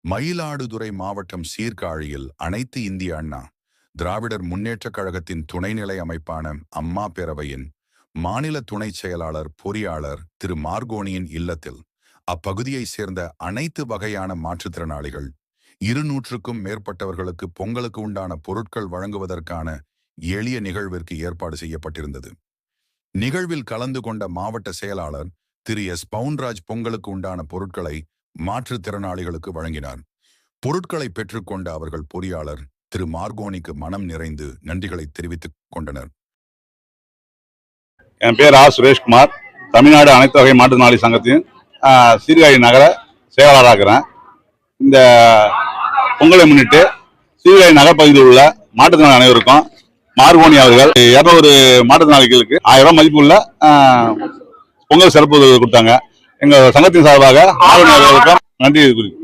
மயிலாடுதுறை மாவட்டம் சீர்காழியில் அனைத்து இந்திய அண்ணா திராவிடர் முன்னேற்றக் கழகத்தின் துணைநிலை அமைப்பான அம்மா பேரவையின் மாநில துணைச் செயலாளர் பொறியாளர் திரு மார்கோனியின் இல்லத்தில் அப்பகுதியைச் சேர்ந்த அனைத்து வகையான மாற்றுத்திறனாளிகள் 200க்கும் மேற்பட்டவர்களுக்கு பொங்கலுக்கு உண்டான பொருட்கள் வழங்குவதற்கான எளிய நிகழ்விற்கு ஏற்பாடு செய்யப்பட்டிருந்தது. நிகழ்வில் கலந்து கொண்ட மாவட்ட செயலாளர் திரு எஸ் பவுன்ராஜ் பொங்கலுக்கு உண்டான பொருட்களை மாற்றுத்திறனாளிகளுக்கு வழங்கினார். பொருட்களை பெற்றுக்கொண்ட அவர்கள் பொறியாளர் திரு மார்கோனிக்கு மனம் நிறைந்து நன்றிகளை தெரிவித்துக் கொண்டனர். என் பேர் சுரேஷ்குமார். தமிழ்நாடு அனைத்து வகை மாற்றுத்திறனாளி சங்கத்தின் சீர்காழி நகர செயலாளராக இருக்கிறேன். இந்த பொங்கலை முன்னிட்டு சீர்காழி நகர் பகுதியில் உள்ள மாற்றுத்திறனாளி அனைவருக்கும் மார்கோனி அவர்கள் 200 மாற்றுத்திறனாளிகளுக்கு 1000 மதிப்புள்ள பொங்கல் சிறப்பு கொடுத்தாங்க. எங்க சங்கத்தின் சார்பாக மார்கோனி அவர்களுக்கும் நன்றி குறிக்கிறேன்.